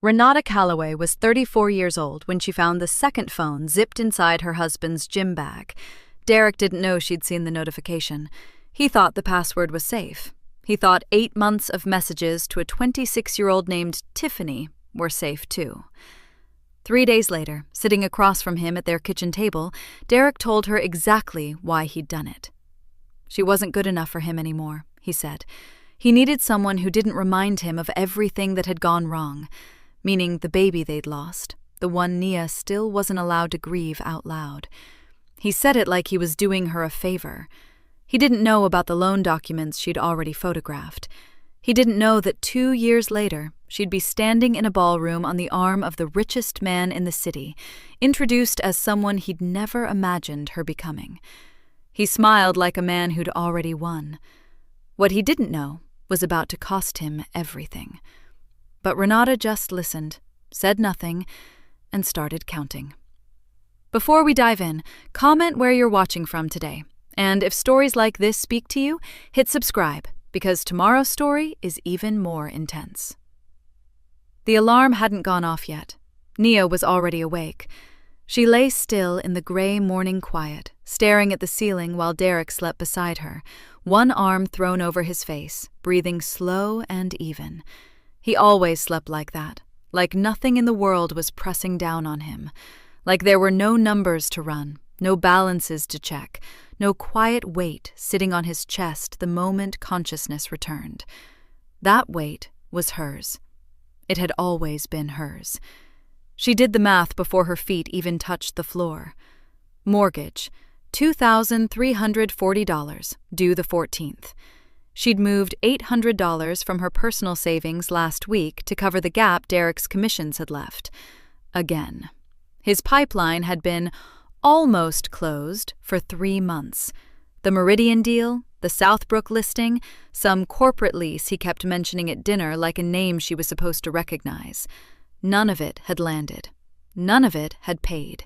Renata Calloway was 34 years old when she found the second phone zipped inside her husband's gym bag. Derek didn't know she'd seen the notification. He thought the password was safe. He thought 8 months of messages to a 26-year-old named Tiffany were safe too. 3 days later, sitting across from him at their kitchen table, Derek told her exactly why he'd done it. She wasn't good enough for him anymore, he said. He needed someone who didn't remind him of everything that had gone wrong, meaning the baby they'd lost, the one Nia still wasn't allowed to grieve out loud. He said it like he was doing her a favor. He didn't know about the loan documents she'd already photographed. He didn't know that 2 years later, she'd be standing in a ballroom on the arm of the richest man in the city, introduced as someone he'd never imagined her becoming. He smiled like a man who'd already won. What he didn't know was about to cost him everything. But Renata just listened, said nothing, and started counting. Before we dive in, comment where you're watching from today. And if stories like this speak to you, hit subscribe, because tomorrow's story is even more intense. The alarm hadn't gone off yet. Nia was already awake. She lay still in the gray morning quiet, staring at the ceiling while Derek slept beside her, one arm thrown over his face, breathing slow and even. He always slept like that, like nothing in the world was pressing down on him, like there were no numbers to run, no balances to check, no quiet weight sitting on his chest the moment consciousness returned. That weight was hers. It had always been hers. She did the math before her feet even touched the floor. Mortgage, $2,340, due the 14th. She'd moved $800 from her personal savings last week to cover the gap Derek's commissions had left. Again. His pipeline had been almost closed for 3 months. The Meridian deal, the Southbrook listing, some corporate lease he kept mentioning at dinner like a name she was supposed to recognize. None of it had landed. None of it had paid.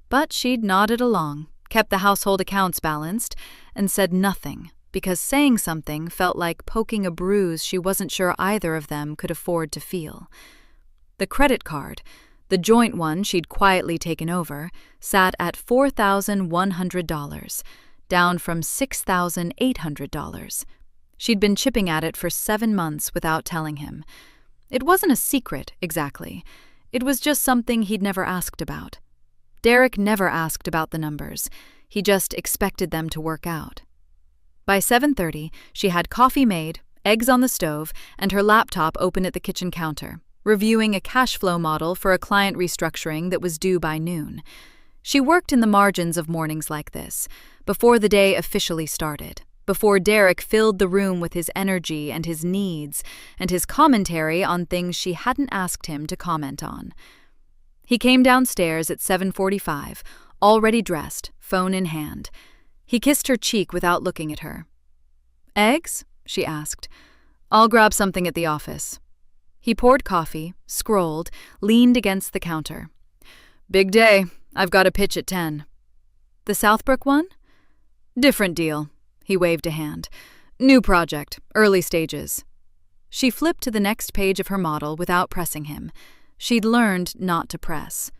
But she'd nodded along, kept the household accounts balanced, and said nothing, because saying something felt like poking a bruise she wasn't sure either of them could afford to feel. The credit card, the joint one she'd quietly taken over, sat at $4,100, down from $6,800. She'd been chipping at it for 7 months without telling him. It wasn't a secret, exactly. It was just something he'd never asked about. Derek never asked about the numbers. He just expected them to work out. By 7:30, she had coffee made, eggs on the stove, and her laptop open at the kitchen counter, reviewing a cash flow model for a client restructuring that was due by noon. She worked in the margins of mornings like this, before the day officially started, before Derek filled the room with his energy and his needs, and his commentary on things she hadn't asked him to comment on. He came downstairs at 7:45, already dressed, phone in hand. He kissed her cheek without looking at her. "Eggs?" she asked. "I'll grab something at the office." He poured coffee, scrolled, leaned against the counter. "Big day. I've got a pitch at 10. "The Southbrook one?" "Different deal." He waved a hand. "New project, early stages." She flipped to the next page of her model without pressing him. She'd learned not to press.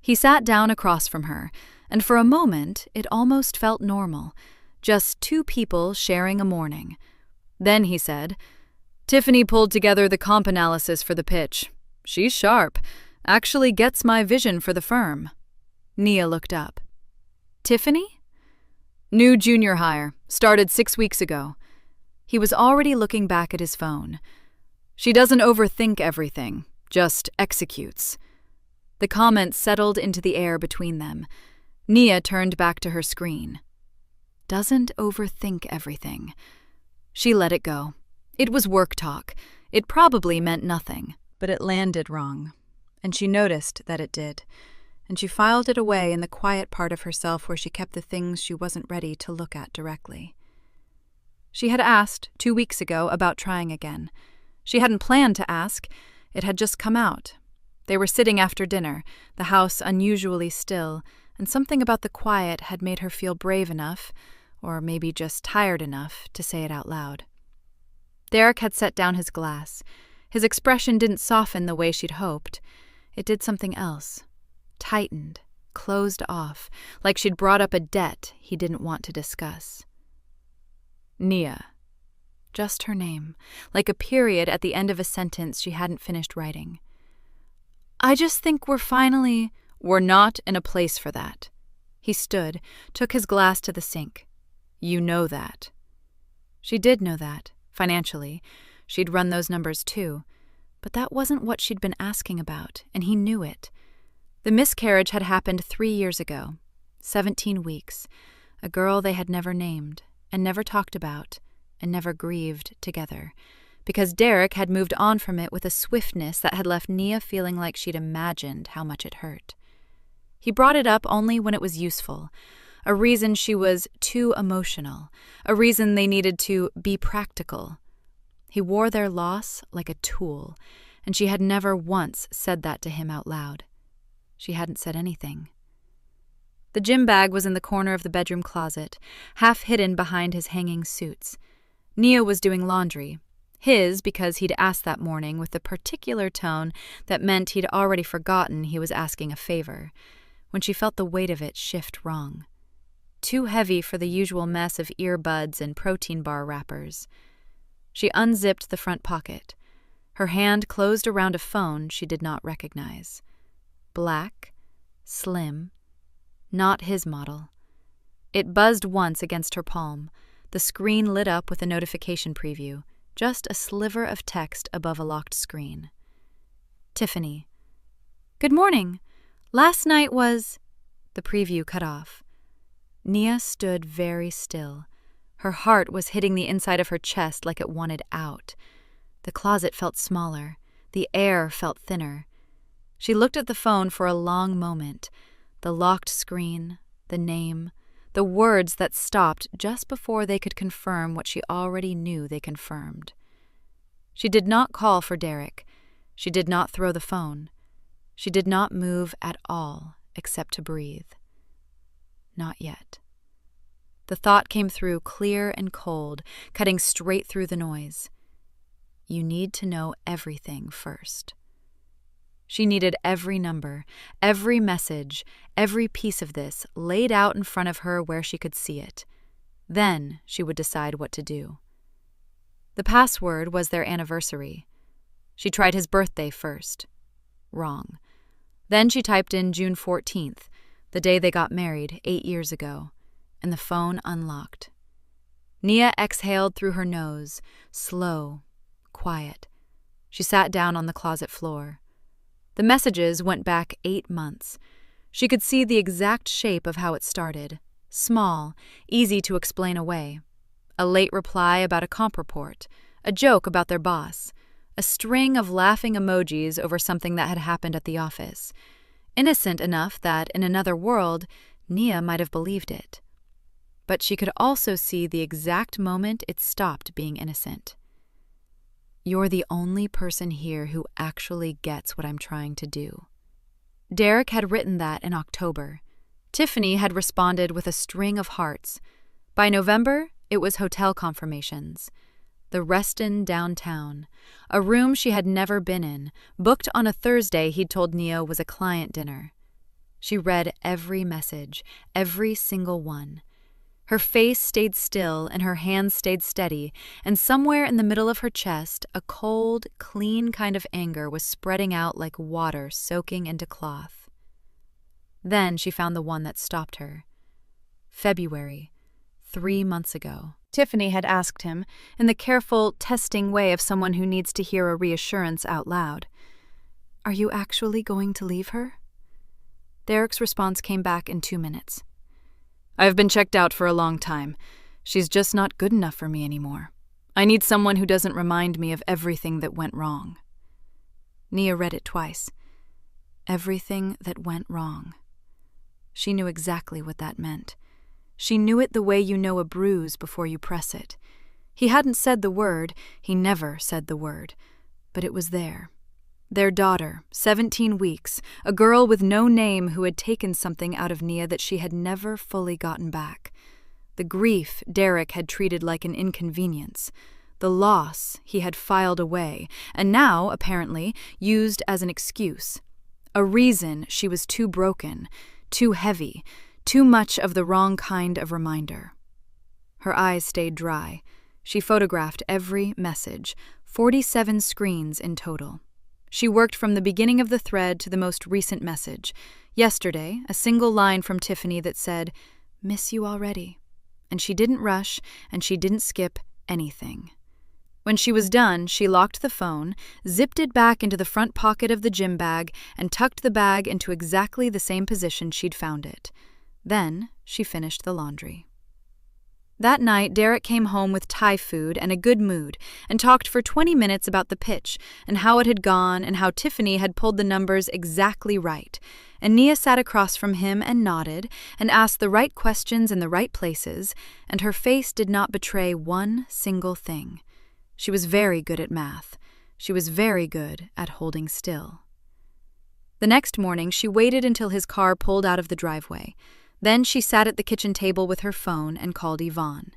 He sat down across from her, and for a moment it almost felt normal, just 2 people sharing a morning. Then he said, "Tiffany pulled together the comp analysis for the pitch. She's sharp. Actually gets my vision for the firm." Nia looked up. "Tiffany?" "New junior hire. Started 6 weeks ago." He was already looking back at his phone. "She doesn't overthink everything, just executes." The comment settled into the air between them. Nia turned back to her screen. "Doesn't overthink everything." She let it go. It was work talk. It probably meant nothing, but it landed wrong. And she noticed that it did. And she filed it away in the quiet part of herself where she kept the things she wasn't ready to look at directly. She had asked 2 weeks ago about trying again. She hadn't planned to ask. It had just come out. They were sitting after dinner, the house unusually still, and something about the quiet had made her feel brave enough, or maybe just tired enough, to say it out loud. Derek had set down his glass. His expression didn't soften the way she'd hoped. It did something else. Tightened, closed off, like she'd brought up a debt he didn't want to discuss. Nia. Just her name, like a period at the end of a sentence she hadn't finished writing. I just think We're not in a place for that. He stood, took his glass to the sink. You know that. She did know that, financially. She'd run those numbers too. But that wasn't what she'd been asking about, and he knew it. The miscarriage had happened 3 years ago, 17 weeks, a girl they had never named, and never talked about, and never grieved together, because Derek had moved on from it with a swiftness that had left Nia feeling like she'd imagined how much it hurt. He brought it up only when it was useful, a reason she was too emotional, a reason they needed to be practical. He wore their loss like a tool, and she had never once said that to him out loud. She hadn't said anything. The gym bag was in the corner of the bedroom closet, half hidden behind his hanging suits. Nia was doing laundry, his because he'd asked that morning with the particular tone that meant he'd already forgotten he was asking a favor, when she felt the weight of it shift wrong. Too heavy for the usual mess of earbuds and protein bar wrappers. She unzipped the front pocket. Her hand closed around a phone she did not recognize. Black, slim, not his model. It buzzed once against her palm. The screen lit up with a notification preview, just a sliver of text above a locked screen. Tiffany. Good morning. Last night was... The preview cut off. Nia stood very still. Her heart was hitting the inside of her chest like it wanted out. The closet felt smaller. The air felt thinner. She looked at the phone for a long moment. The locked screen, the name, the words that stopped just before they could confirm what she already knew they confirmed. She did not call for Derek. She did not throw the phone. She did not move at all except to breathe. Not yet. The thought came through clear and cold, cutting straight through the noise. You need to know everything first. She needed every number, every message, every piece of this laid out in front of her where she could see it. Then she would decide what to do. The password was their anniversary. She tried his birthday first. Wrong. Then she typed in June 14th, the day they got married 8 years ago, and the phone unlocked. Nia exhaled through her nose, slow, quiet. She sat down on the closet floor. The messages went back 8 months. She could see the exact shape of how it started. Small, easy to explain away. A late reply about a comp report, a joke about their boss, a string of laughing emojis over something that had happened at the office. Innocent enough that, in another world, Nia might have believed it. But she could also see the exact moment it stopped being innocent. You're the only person here who actually gets what I'm trying to do. Derek had written that in October. Tiffany had responded with a string of hearts. By November, it was hotel confirmations. The Reston downtown, a room she had never been in, booked on a Thursday he'd told Nia was a client dinner. She read every message, every single one. Her face stayed still and her hands stayed steady, and somewhere in the middle of her chest, a cold, clean kind of anger was spreading out like water soaking into cloth. Then she found the one that stopped her. February, 3 months ago. Tiffany had asked him, in the careful, testing way of someone who needs to hear a reassurance out loud, "Are you actually going to leave her?" Derek's response came back in 2 minutes. "I've been checked out for a long time. She's just not good enough for me anymore. I need someone who doesn't remind me of everything that went wrong." Nia read it twice. Everything that went wrong. She knew exactly what that meant. She knew it the way you know a bruise before you press it. He hadn't said the word, he never said the word, but it was there. Their daughter, 17 weeks, a girl with no name who had taken something out of Nia that she had never fully gotten back. The grief Derek had treated like an inconvenience. the loss he had filed away, and now, apparently, used as an excuse. A reason she was too broken, too heavy, too much of the wrong kind of reminder. Her eyes stayed dry. She photographed every message, 47 screens in total. She worked from the beginning of the thread to the most recent message. Yesterday, a single line from Tiffany that said, "Miss you already." And she didn't rush, and she didn't skip anything. When she was done, she locked the phone, zipped it back into the front pocket of the gym bag, and tucked the bag into exactly the same position she'd found it. Then she finished the laundry. That night, Derek came home with Thai food and a good mood and talked for 20 minutes about the pitch and how it had gone and how Tiffany had pulled the numbers exactly right. And Nia sat across from him and nodded and asked the right questions in the right places, and her face did not betray one single thing. She was very good at math. She was very good at holding still. The next morning, she waited until his car pulled out of the driveway. Then she sat at the kitchen table with her phone and called Yvonne.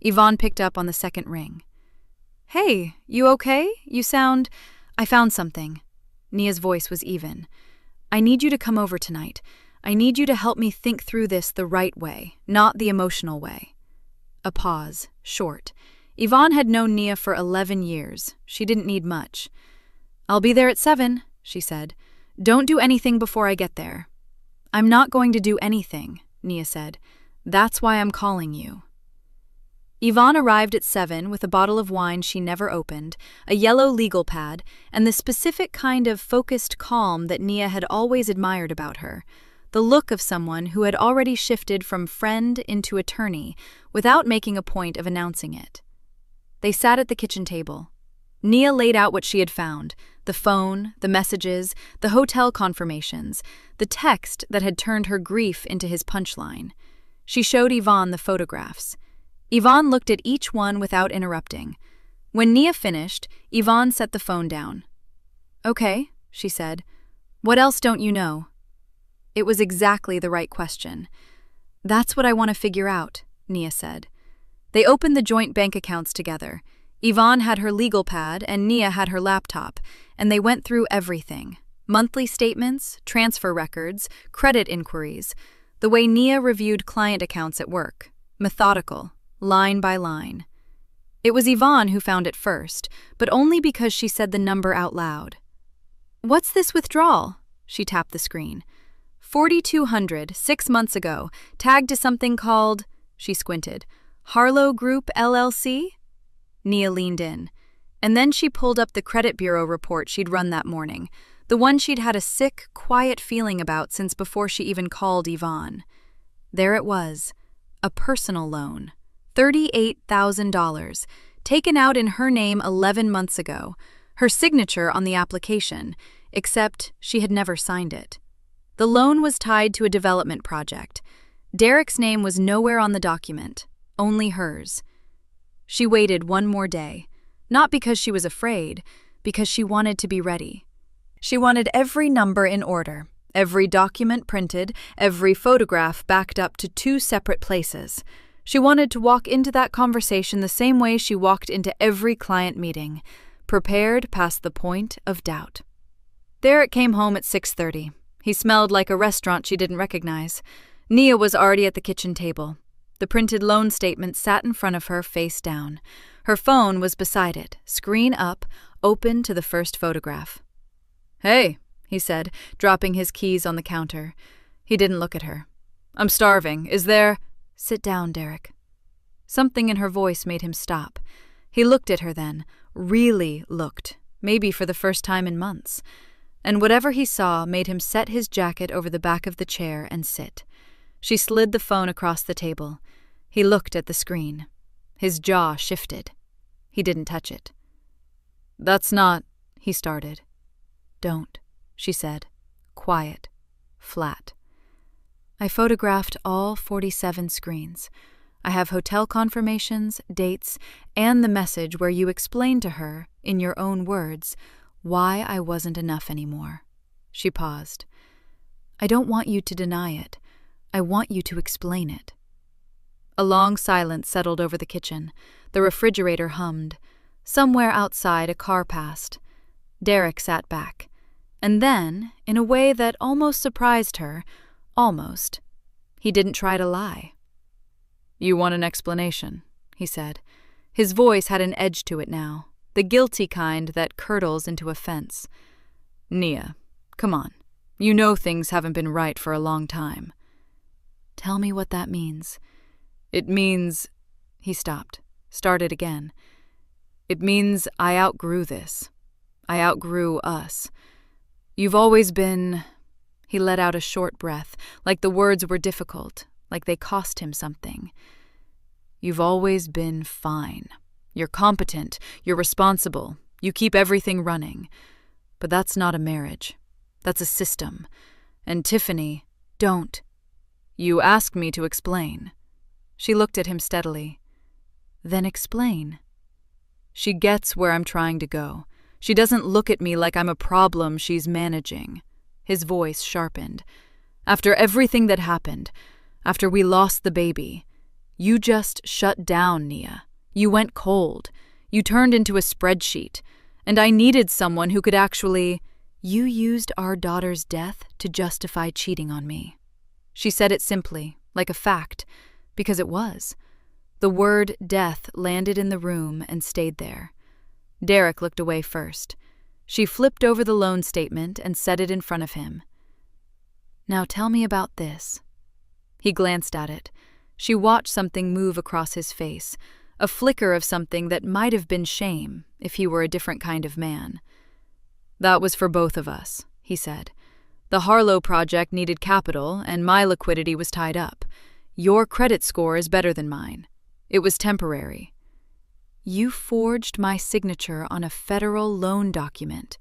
Yvonne picked up on the second ring. "Hey, you okay? I found something." Nia's voice was even. "I need you to come over tonight. I need you to help me think through this the right way, not the emotional way." A pause, short. Yvonne had known Nia for 11 years. She didn't need much. "I'll be there at 7, she said. "Don't do anything before I get there." "I'm not going to do anything," Nia said. "That's why I'm calling you." Yvonne arrived at 7 with a bottle of wine she never opened, a yellow legal pad, and the specific kind of focused calm that Nia had always admired about her, the look of someone who had already shifted from friend into attorney without making a point of announcing it. They sat at the kitchen table. Nia laid out what she had found: the phone, the messages, the hotel confirmations, the text that had turned her grief into his punchline. She showed Yvonne the photographs. Yvonne looked at each one without interrupting. When Nia finished, Yvonne set the phone down. "Okay," she said. "What else don't you know?" It was exactly the right question. "That's what I want to figure out," Nia said. They opened the joint bank accounts together. Yvonne had her legal pad and Nia had her laptop, and they went through everything: monthly statements, transfer records, credit inquiries, the way Nia reviewed client accounts at work, methodical, line by line. It was Yvonne who found it first, but only because she said the number out loud. "What's this withdrawal?" She tapped the screen. $4,200, 6 months ago, tagged to something called, she squinted, Harlow Group LLC? Nia leaned in, and then she pulled up the credit bureau report she'd run that morning, the one she'd had a sick, quiet feeling about since before she even called Yvonne. There it was, a personal loan, $38,000, taken out in her name 11 months ago, her signature on the application, except she had never signed it. The loan was tied to a development project. Derek's name was nowhere on the document, only hers. She waited one more day, not because she was afraid, because she wanted to be ready. She wanted every number in order, every document printed, every photograph backed up to 2 separate places. She wanted to walk into that conversation the same way she walked into every client meeting, prepared past the point of doubt. Derek came home at 6:30. He smelled like a restaurant she didn't recognize. Nia was already at the kitchen table. The printed loan statement sat in front of her, face down. Her phone was beside it, screen up, open to the first photograph. "Hey," he said, dropping his keys on the counter. He didn't look at her. "I'm starving. Is there—" "Sit down, Derek." Something in her voice made him stop. He looked at her then, really looked, maybe for the first time in months. And whatever he saw made him set his jacket over the back of the chair and sit. She slid the phone across the table. He looked at the screen. His jaw shifted. He didn't touch it. "That's not—" he started. "Don't," she said, quiet, flat. "I photographed all 47 screens. I have hotel confirmations, dates, and the message where you explained to her, in your own words, why I wasn't enough anymore." She paused. "I don't want you to deny it. I want you to explain it." A long silence settled over the kitchen. The refrigerator hummed. Somewhere outside, a car passed. Derek sat back. And then, in a way that almost surprised her, he didn't try to lie. "You want an explanation," he said. His voice had an edge to it now, the guilty kind that curdles into offense. "Nia, come on. You know things haven't been right for a long time." "Tell me what that means." "It means—" He stopped, started again. "It means I outgrew this. I outgrew us. You've always been—" He let out a short breath, like the words were difficult, like they cost him something. "You've always been fine. You're competent, you're responsible, you keep everything running. But that's not a marriage. That's a system. And Tiffany, don't. You asked me to explain." She looked at him steadily. "Then explain." "She gets where I'm trying to go. She doesn't look at me like I'm a problem she's managing." His voice sharpened. "After everything that happened, after we lost the baby, you just shut down, Nia. You went cold. You turned into a spreadsheet. And I needed someone who could actually—" "You used our daughter's death to justify cheating on me." She said it simply, like a fact, because it was. The word death landed in the room and stayed there. Derek looked away first. She flipped over the loan statement and set it in front of him. "Now tell me about this." He glanced at it. She watched something move across his face, a flicker of something that might have been shame if he were a different kind of man. "That was for both of us," he said. "The Harlow project needed capital, and my liquidity was tied up. Your credit score is better than mine. It was temporary." "You forged my signature on a federal loan document."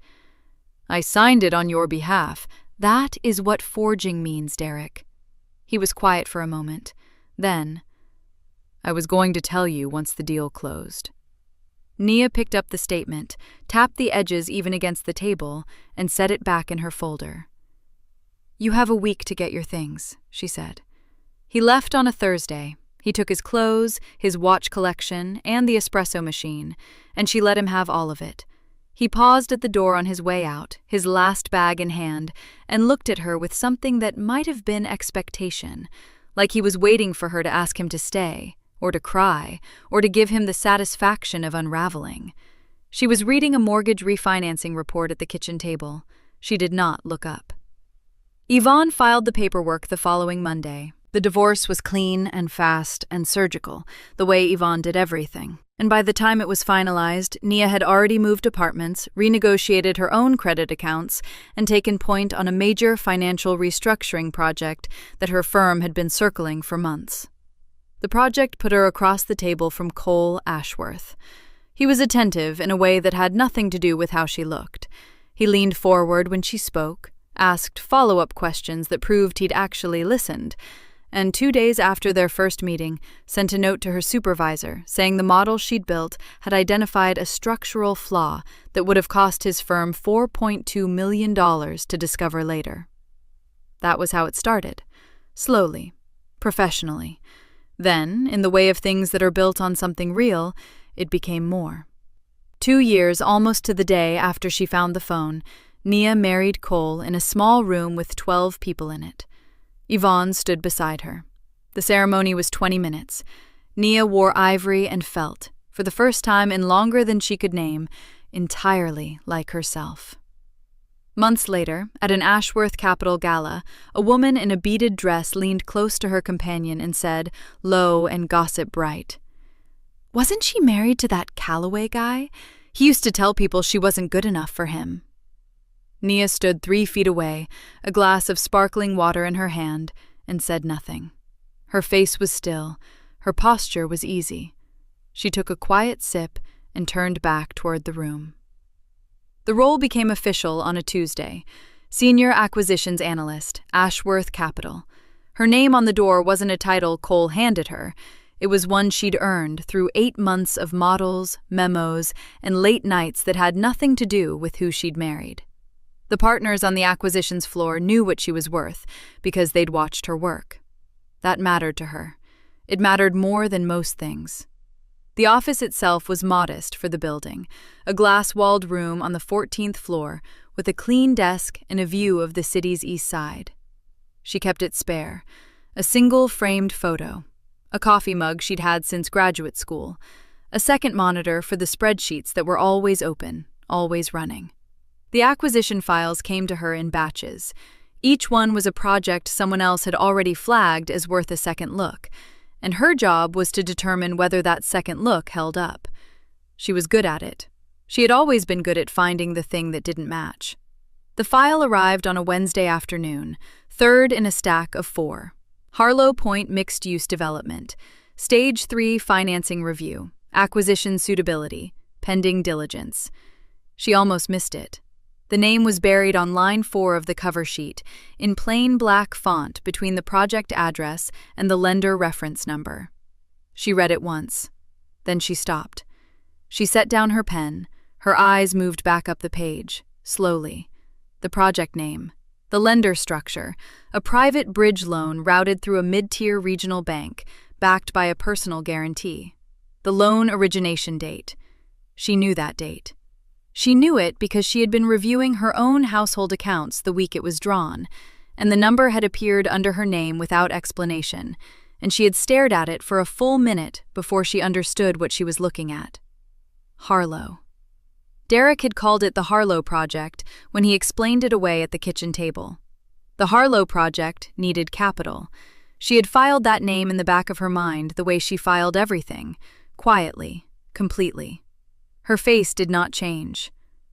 "I signed it on your behalf." "That is what forging means, Derek." He was quiet for a moment. Then, "I was going to tell you once the deal closed." Nia picked up the statement, tapped the edges even against the table, and set it back in her folder. "You have a week to get your things," she said. He left on a Thursday. He took his clothes, his watch collection, and the espresso machine, and she let him have all of it. He paused at the door on his way out, his last bag in hand, and looked at her with something that might have been expectation, like he was waiting for her to ask him to stay, or to cry, or to give him the satisfaction of unraveling. She was reading a mortgage refinancing report at the kitchen table. She did not look up. Yvonne filed the paperwork the following Monday. The divorce was clean and fast and surgical, the way Yvonne did everything. And by the time it was finalized, Nia had already moved apartments, renegotiated her own credit accounts, and taken point on a major financial restructuring project that her firm had been circling for months. The project put her across the table from Cole Ashworth. He was attentive in a way that had nothing to do with how she looked. He leaned forward when she spoke, asked follow-up questions that proved he'd actually listened, and 2 days after their first meeting, sent a note to her supervisor saying the model she'd built had identified a structural flaw that would have cost his firm $4.2 million to discover later. That was how it started, slowly, professionally. Then, in the way of things that are built on something real, it became more. 2 years, almost to the day after she found the phone, Nia married Cole in a small room with 12 people in it. Yvonne stood beside her. The ceremony was 20 minutes. Nia wore ivory and felt, for the first time in longer than she could name, entirely like herself. Months later, at an Ashworth Capital gala, a woman in a beaded dress leaned close to her companion and said, low and gossip bright, "Wasn't she married to that Calloway guy? He used to tell people she wasn't good enough for him." Nia stood 3 feet away, a glass of sparkling water in her hand, and said nothing. Her face was still, her posture was easy. She took a quiet sip and turned back toward the room. The role became official on a Tuesday. Senior Acquisitions Analyst, Ashworth Capital. Her name on the door wasn't a title Cole handed her. It was one she'd earned through 8 months of models, memos, and late nights that had nothing to do with who she'd married. The partners on the acquisitions floor knew what she was worth because they'd watched her work. That mattered to her. It mattered more than most things. The office itself was modest for the building, a glass-walled room on the 14th floor with a clean desk and a view of the city's east side. She kept it spare, a single framed photo, a coffee mug she'd had since graduate school, a second monitor for the spreadsheets that were always open, always running. The acquisition files came to her in batches. Each one was a project someone else had already flagged as worth a second look, and her job was to determine whether that second look held up. She was good at it. She had always been good at finding the thing that didn't match. The file arrived on a Wednesday afternoon, third in a stack of 4. Harlow Point Mixed-Use Development, Stage 3 Financing Review, Acquisition Suitability, Pending Diligence. She almost missed it. The name was buried on line 4 of the cover sheet, in plain black font between the project address and the lender reference number. She read it once. Then she stopped. She set down her pen. Her eyes moved back up the page, slowly. The project name. The lender structure, a private bridge loan routed through a mid-tier regional bank, backed by a personal guarantee. The loan origination date. She knew that date. She knew it because she had been reviewing her own household accounts the week it was drawn, and the number had appeared under her name without explanation, and she had stared at it for a full minute before she understood what she was looking at. Harlow. Derek had called it the Harlow Project when he explained it away at the kitchen table. The Harlow Project needed capital. She had filed that name in the back of her mind the way she filed everything, quietly, completely. Her face did not change.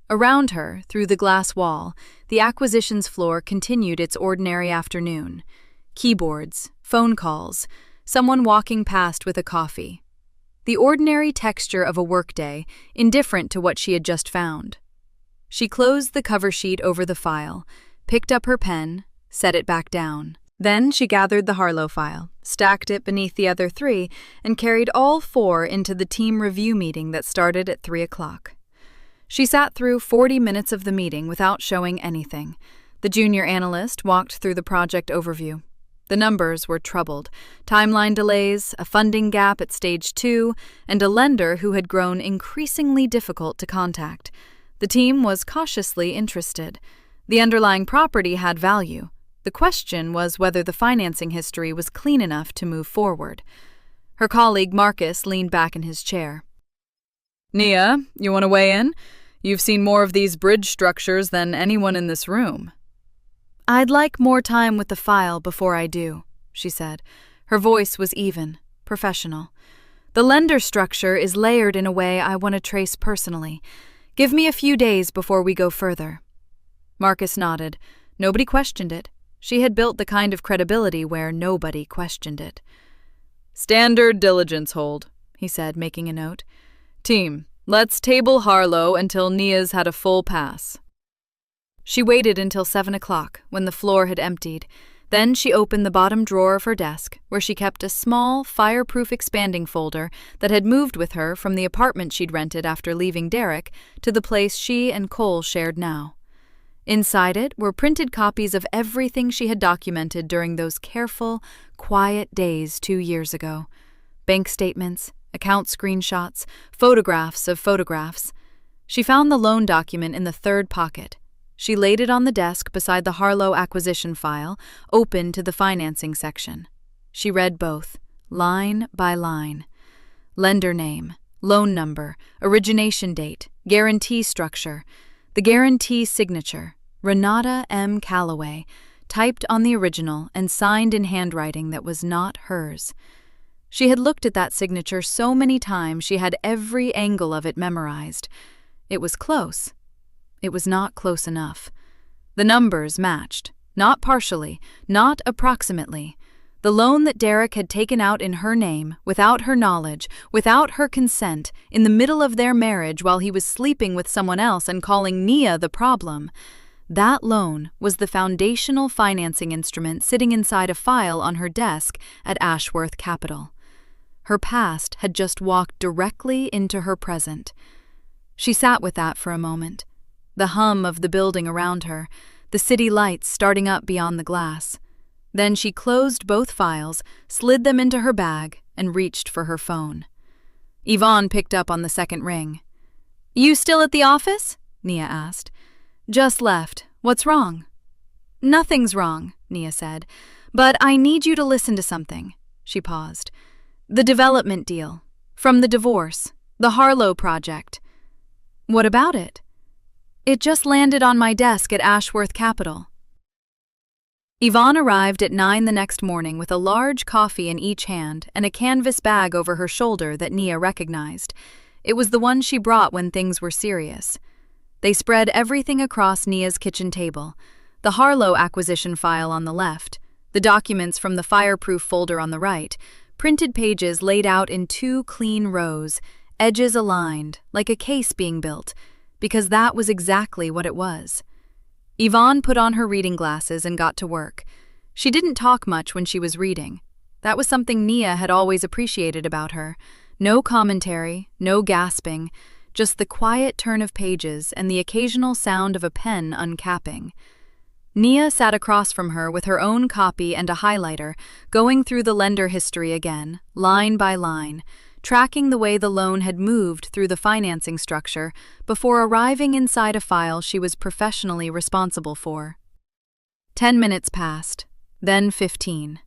Around her, through the glass wall, the acquisitions floor continued its ordinary afternoon. Keyboards, phone calls, someone walking past with a coffee. The ordinary texture of a workday, indifferent to what she had just found. She closed the cover sheet over the file, picked up her pen, set it back down. Then she gathered the Harlow file, stacked it beneath the other 3, and carried all 4 into the team review meeting that started at 3 o'clock. She sat through 40 minutes of the meeting without showing anything. The junior analyst walked through the project overview. The numbers were troubled. Timeline delays, a funding gap at stage 2, and a lender who had grown increasingly difficult to contact. The team was cautiously interested. The underlying property had value. The question was whether the financing history was clean enough to move forward. Her colleague Marcus leaned back in his chair. "Nia, you want to weigh in? You've seen more of these bridge structures than anyone in this room." "I'd like more time with the file before I do," she said. Her voice was even, professional. "The lender structure is layered in a way I want to trace personally. Give me a few days before we go further." Marcus nodded. Nobody questioned it. She had built the kind of credibility where nobody questioned it. "Standard diligence hold," he said, making a note. "Team, let's table Harlow until Nia's had a full pass." She waited until 7 o'clock, when the floor had emptied. Then she opened the bottom drawer of her desk, where she kept a small, fireproof expanding folder that had moved with her from the apartment she'd rented after leaving Derek to the place she and Cole shared now. Inside it were printed copies of everything she had documented during those careful, quiet days 2 years ago. Bank statements, account screenshots, photographs of photographs. She found the loan document in the 3rd pocket. She laid it on the desk beside the Harlow acquisition file, open to the financing section. She read both, line by line. Lender name, loan number, origination date, guarantee structure, the guarantee signature, Renata M. Calloway, typed on the original and signed in handwriting that was not hers. She had looked at that signature so many times she had every angle of it memorized. It was close. It was not close enough. The numbers matched, not partially, not approximately. The loan that Derek had taken out in her name, without her knowledge, without her consent, in the middle of their marriage while he was sleeping with someone else and calling Nia the problem. That loan was the foundational financing instrument sitting inside a file on her desk at Ashworth Capital. Her past had just walked directly into her present. She sat with that for a moment. The hum of the building around her, the city lights starting up beyond the glass. Then she closed both files, slid them into her bag, and reached for her phone. Yvonne picked up on the second ring. "You still at the office?" Nia asked. "Just left. What's wrong?" "Nothing's wrong," Nia said. "But I need you to listen to something." She paused. "The development deal. From the divorce. The Harlow project." "What about it?" "It just landed on my desk at Ashworth Capital." Yvonne arrived at 9 the next morning with a large coffee in each hand and a canvas bag over her shoulder that Nia recognized. It was the one she brought when things were serious. They spread everything across Nia's kitchen table: the Harlow acquisition file on the left, the documents from the fireproof folder on the right, printed pages laid out in 2 clean rows, edges aligned, like a case being built, because that was exactly what it was. Yvonne put on her reading glasses and got to work. She didn't talk much when she was reading. That was something Nia had always appreciated about her. No commentary, no gasping, just the quiet turn of pages and the occasional sound of a pen uncapping. Nia sat across from her with her own copy and a highlighter, going through the lender history again, line by line, tracking the way the loan had moved through the financing structure before arriving inside a file she was professionally responsible for. 10 minutes passed, then 15.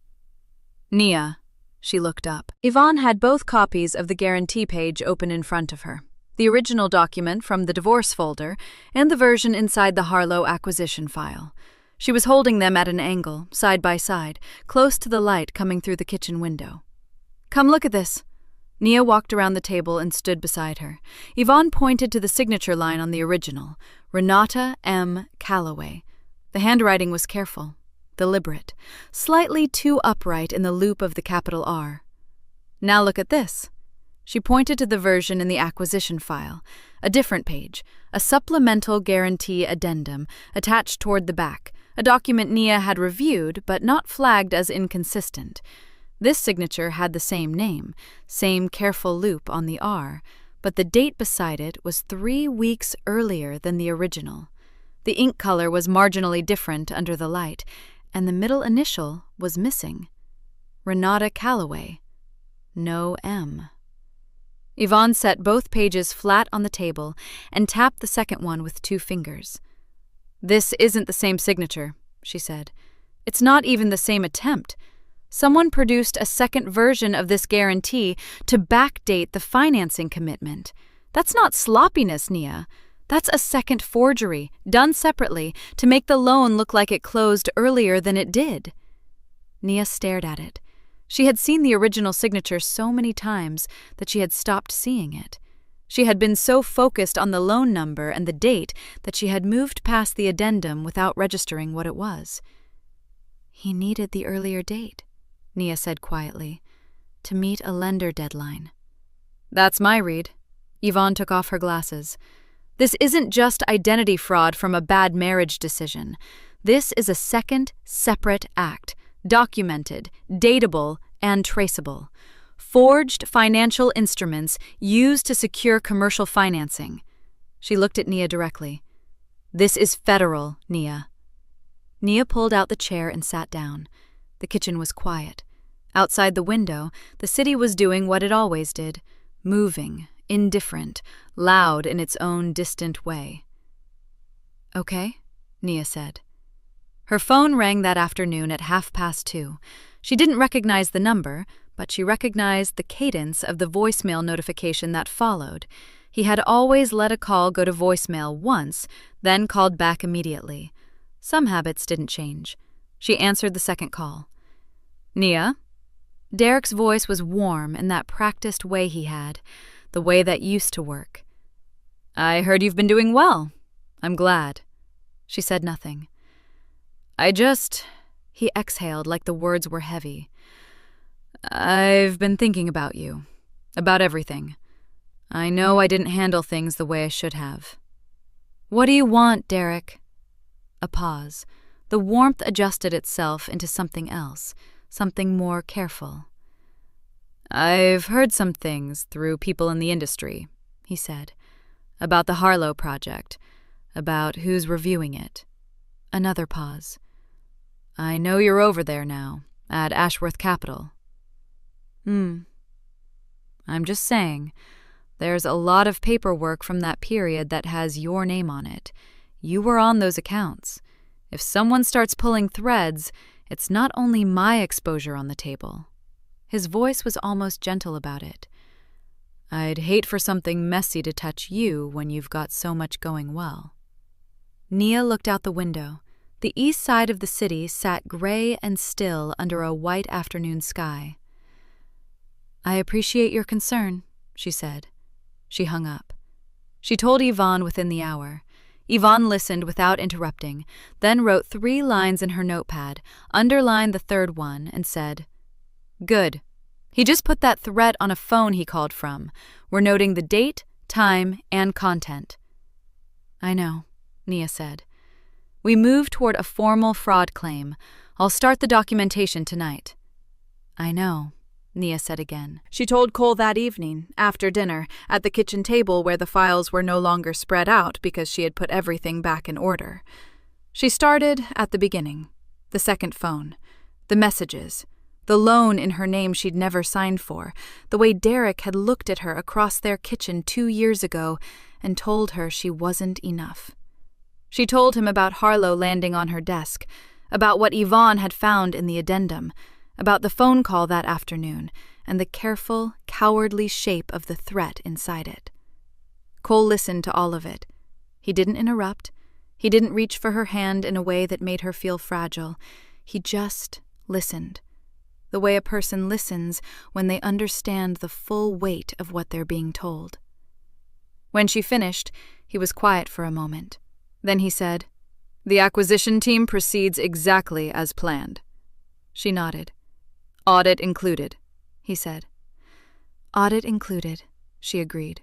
"Nia," she looked up. Yvonne had both copies of the guarantee page open in front of her, the original document from the divorce folder and the version inside the Harlow acquisition file. She was holding them at an angle, side by side, close to the light coming through the kitchen window. "Come look at this." Nia walked around the table and stood beside her. Yvonne pointed to the signature line on the original, Renata M. Calloway. The handwriting was careful, deliberate, slightly too upright in the loop of the capital R. "Now look at this." She pointed to the version in the acquisition file, a different page, a supplemental guarantee addendum attached toward the back, a document Nia had reviewed but not flagged as inconsistent. This signature had the same name, same careful loop on the R, but the date beside it was 3 weeks earlier than the original. The ink color was marginally different under the light, and the middle initial was missing. Renata Calloway. No M. Yvonne set both pages flat on the table and tapped the second one with 2 fingers. "This isn't the same signature," she said. "It's not even the same attempt. Someone produced a second version of this guarantee to backdate the financing commitment. That's not sloppiness, Nia. That's a second forgery, done separately, to make the loan look like it closed earlier than it did." Nia stared at it. She had seen the original signature so many times that she had stopped seeing it. She had been so focused on the loan number and the date that she had moved past the addendum without registering what it was. "He needed the earlier date," Nia said quietly, "to meet a lender deadline." "That's my read." Yvonne took off her glasses. "This isn't just identity fraud from a bad marriage decision. This is a second, separate act, documented, datable, and traceable. Forged financial instruments used to secure commercial financing." She looked at Nia directly. "This is federal, Nia." Nia pulled out the chair and sat down. The kitchen was quiet. Outside the window, the city was doing what it always did, moving, indifferent, loud in its own distant way. "Okay," Nia said. Her phone rang that afternoon at 2:30. She didn't recognize the number, but she recognized the cadence of the voicemail notification that followed. He had always let a call go to voicemail once, then called back immediately. Some habits didn't change. She answered the second call. "Nia?" Derek's voice was warm in that practiced way he had, the way that used to work. "I heard you've been doing well. I'm glad." She said nothing. He exhaled like the words were heavy. "I've been thinking about you, about everything. I know I didn't handle things the way I should have." "What do you want, Derek?" A pause. The warmth adjusted itself into something else, something more careful. "I've heard some things through people in the industry," he said, "about the Harlow project, about who's reviewing it." Another pause. "I know you're over there now, at Ashworth Capital." I'm just saying. There's a lot of paperwork from that period that has your name on it. You were on those accounts. If someone starts pulling threads, it's not only my exposure on the table." His voice was almost gentle about it. "I'd hate for something messy to touch you when you've got so much going well." Nia looked out the window. The east side of the city sat gray and still under a white afternoon sky. "I appreciate your concern," she said. She hung up. She told Yvonne within the hour. Yvonne listened without interrupting, then wrote 3 lines in her notepad, underlined the third one, and said, "Good. He just put that threat on a phone he called from. We're noting the date, time, and content." "I know," Nia said. "We move toward a formal fraud claim. I'll start the documentation tonight." "I know," Nia said again. She told Cole that evening, after dinner, at the kitchen table where the files were no longer spread out because she had put everything back in order. She started at the beginning. The second phone. The messages. The loan in her name she'd never signed for. The way Derek had looked at her across their kitchen 2 years ago and told her she wasn't enough. She told him about Harlow landing on her desk, about what Yvonne had found in the addendum, about the phone call that afternoon, and the careful, cowardly shape of the threat inside it. Cole listened to all of it. He didn't interrupt. He didn't reach for her hand in a way that made her feel fragile. He just listened. The way a person listens when they understand the full weight of what they're being told. When she finished, he was quiet for a moment. Then he said, "The acquisition team proceeds exactly as planned." She nodded. "Audit included," he said. "Audit included," she agreed.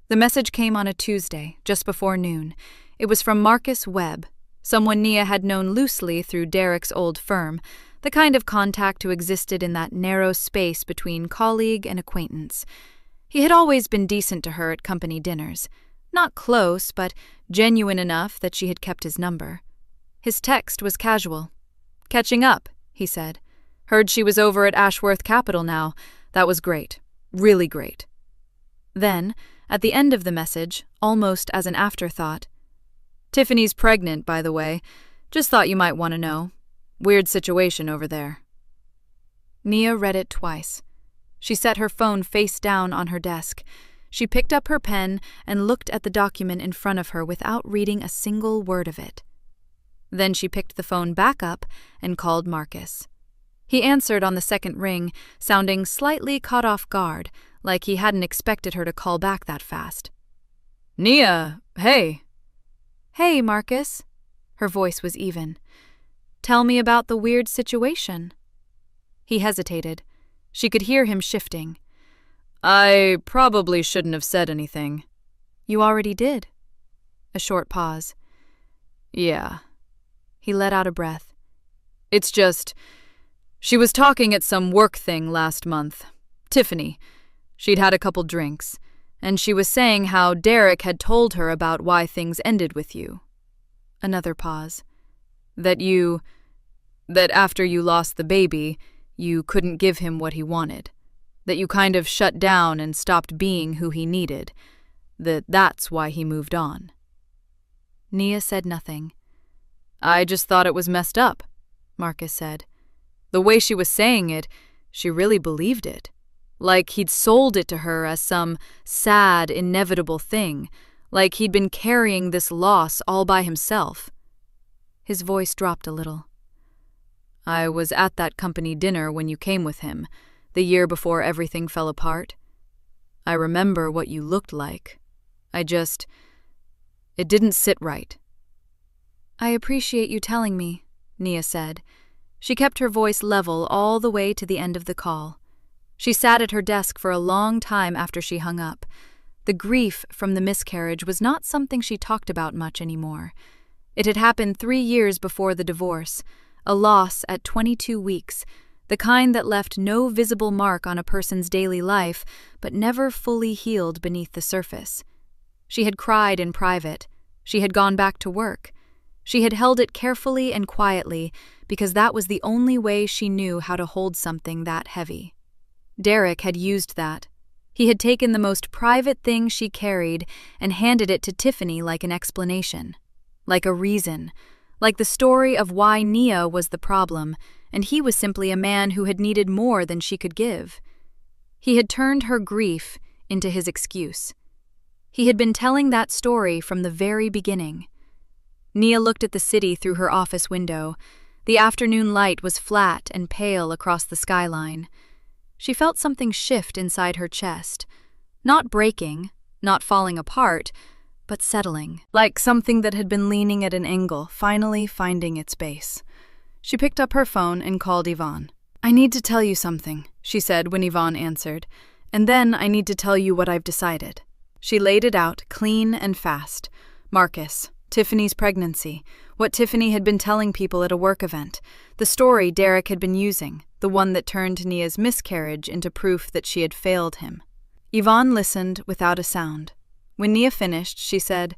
The message came on a Tuesday, just before noon. It was from Marcus Webb, someone Nia had known loosely through Derek's old firm, the kind of contact who existed in that narrow space between colleague and acquaintance. He had always been decent to her at company dinners. Not close, but genuine enough that she had kept his number. His text was casual. "Catching up," he said. "Heard she was over at Ashworth Capital now. That was great. Really great." Then, at the end of the message, almost as an afterthought, "Tiffany's pregnant, by the way. Just thought you might want to know. Weird situation over there." Nia read it twice. She set her phone face down on her desk. She picked up her pen and looked at the document in front of her without reading a single word of it. Then she picked the phone back up and called Marcus. He answered on the second ring, sounding slightly caught off guard, like he hadn't expected her to call back that fast. "Nia, hey." "Hey, Marcus." Her voice was even. "Tell me about the weird situation." He hesitated. She could hear him shifting. "I probably shouldn't have said anything." "You already did." A short pause. "Yeah." He let out a breath. "It's just, she was talking at some work thing last month. Tiffany. She'd had a couple drinks, and she was saying how Derek had told her about why things ended with you." Another pause. That after you lost the baby, you couldn't give him what he wanted. That you kind of shut down and stopped being who he needed. That's why he moved on." Nia said nothing. "I just thought it was messed up," Marcus said. "The way she was saying it, she really believed it. Like he'd sold it to her as some sad, inevitable thing. Like he'd been carrying this loss all by himself." His voice dropped a little. "I was at that company dinner when you came with him, the year before everything fell apart. I remember what you looked like. It didn't sit right." "I appreciate you telling me," Nia said. She kept her voice level all the way to the end of the call. She sat at her desk for a long time after she hung up. The grief from the miscarriage was not something she talked about much anymore. It had happened 3 years before the divorce, a loss at 22 weeks, the kind that left no visible mark on a person's daily life, but never fully healed beneath the surface. She had cried in private. She had gone back to work. She had held it carefully and quietly because that was the only way she knew how to hold something that heavy. Derek had used that, He had taken the most private thing she carried and handed it to Tiffany like an explanation, like a reason, like the story of why Nia was the problem, and he was simply a man who had needed more than she could give. He had turned her grief into his excuse. He had been telling that story from the very beginning. Nia looked at the city through her office window. The afternoon light was flat and pale across the skyline. She felt something shift inside her chest, not breaking, not falling apart, but settling, like something that had been leaning at an angle, finally finding its base. She picked up her phone and called Yvonne. "I need to tell you something," she said when Yvonne answered, "and then I need to tell you what I've decided." She laid it out, clean and fast. Marcus, Tiffany's pregnancy, what Tiffany had been telling people at a work event, the story Derek had been using, the one that turned Nia's miscarriage into proof that she had failed him. Yvonne listened without a sound. When Nia finished, she said,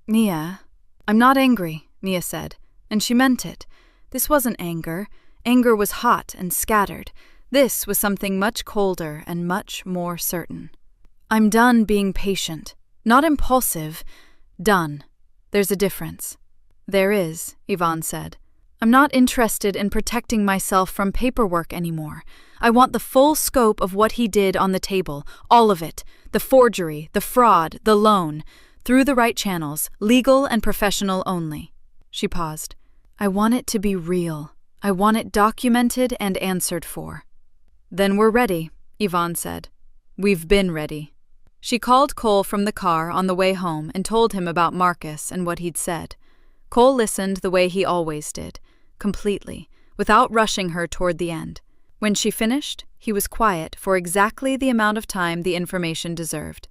"Nia, I'm not angry," Nia said, and she meant it. This wasn't anger. Anger was hot and scattered. This was something much colder and much more certain. "I'm done being patient. Not impulsive. Done. There's a difference." "There is," Yvonne said. "I'm not interested in protecting myself from paperwork anymore. I want the full scope of what he did on the table, all of it, the forgery, the fraud, the loan, through the right channels, legal and professional only." She paused. "I want it to be real. I want it documented and answered for." "Then we're ready," Yvonne said. "We've been ready." She called Cole from the car on the way home and told him about Marcus and what he'd said. Cole listened the way he always did, completely, without rushing her toward the end. When she finished, he was quiet for exactly the amount of time the information deserved.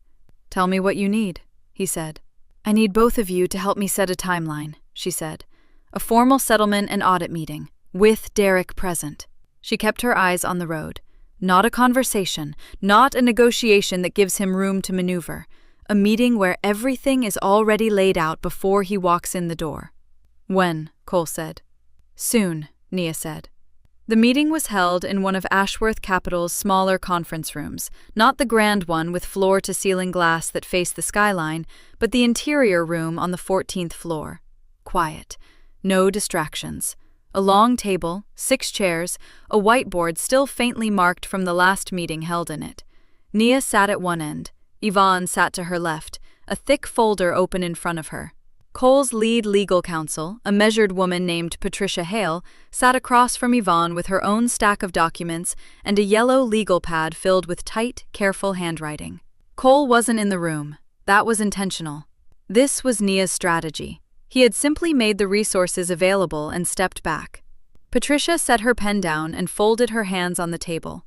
"Tell me what you need," he said. "I need both of you to help me set a timeline," she said. "A formal settlement and audit meeting, with Derek present." She kept her eyes on the road. Not a conversation, not a negotiation that gives him room to maneuver. A meeting where everything is already laid out before he walks in the door. "When?" Cole said. "Soon," Nia said. The meeting was held in one of Ashworth Capital's smaller conference rooms, not the grand one with floor-to-ceiling glass that faced the skyline, but the interior room on the 14th floor. Quiet. No distractions. A long table, 6 chairs, a whiteboard still faintly marked from the last meeting held in it. Nia sat at one end. Yvonne sat to her left, a thick folder open in front of her. Cole's lead legal counsel, a measured woman named Patricia Hale, sat across from Yvonne with her own stack of documents and a yellow legal pad filled with tight, careful handwriting. Cole wasn't in the room. That was intentional. This was Nia's strategy. He had simply made the resources available and stepped back. Patricia set her pen down and folded her hands on the table.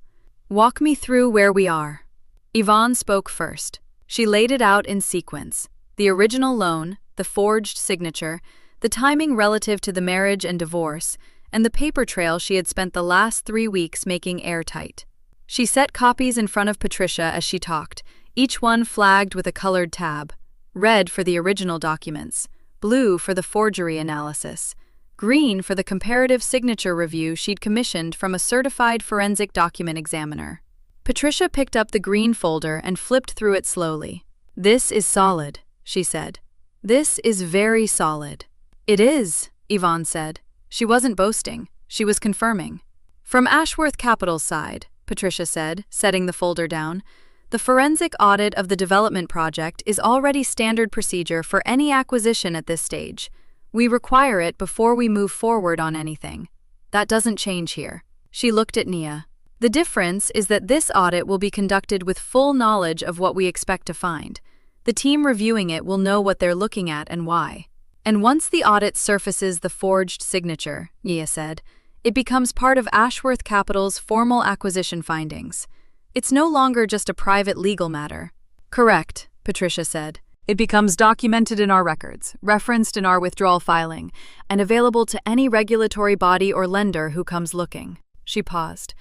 "Walk me through where we are." Yvonne spoke first. She laid it out in sequence. The original loan, the forged signature, the timing relative to the marriage and divorce, and the paper trail she had spent the last 3 weeks making airtight. She set copies in front of Patricia as she talked, each one flagged with a colored tab. Red for the original documents, blue for the forgery analysis, green for the comparative signature review she'd commissioned from a certified forensic document examiner. Patricia picked up the green folder and flipped through it slowly. "This is solid," she said. "This is very solid." "It is," Yvonne said. She wasn't boasting. She was confirming. "From Ashworth Capital's side," Patricia said, setting the folder down, "the forensic audit of the development project is already standard procedure for any acquisition at this stage. We require it before we move forward on anything. That doesn't change here." She looked at Nia. "The difference is that this audit will be conducted with full knowledge of what we expect to find. The team reviewing it will know what they're looking at and why. And once the audit surfaces the forged signature," Nia said, "it becomes part of Ashworth Capital's formal acquisition findings. It's no longer just a private legal matter." "Correct," Patricia said. "It becomes documented in our records, referenced in our withdrawal filing, and available to any regulatory body or lender who comes looking." She paused.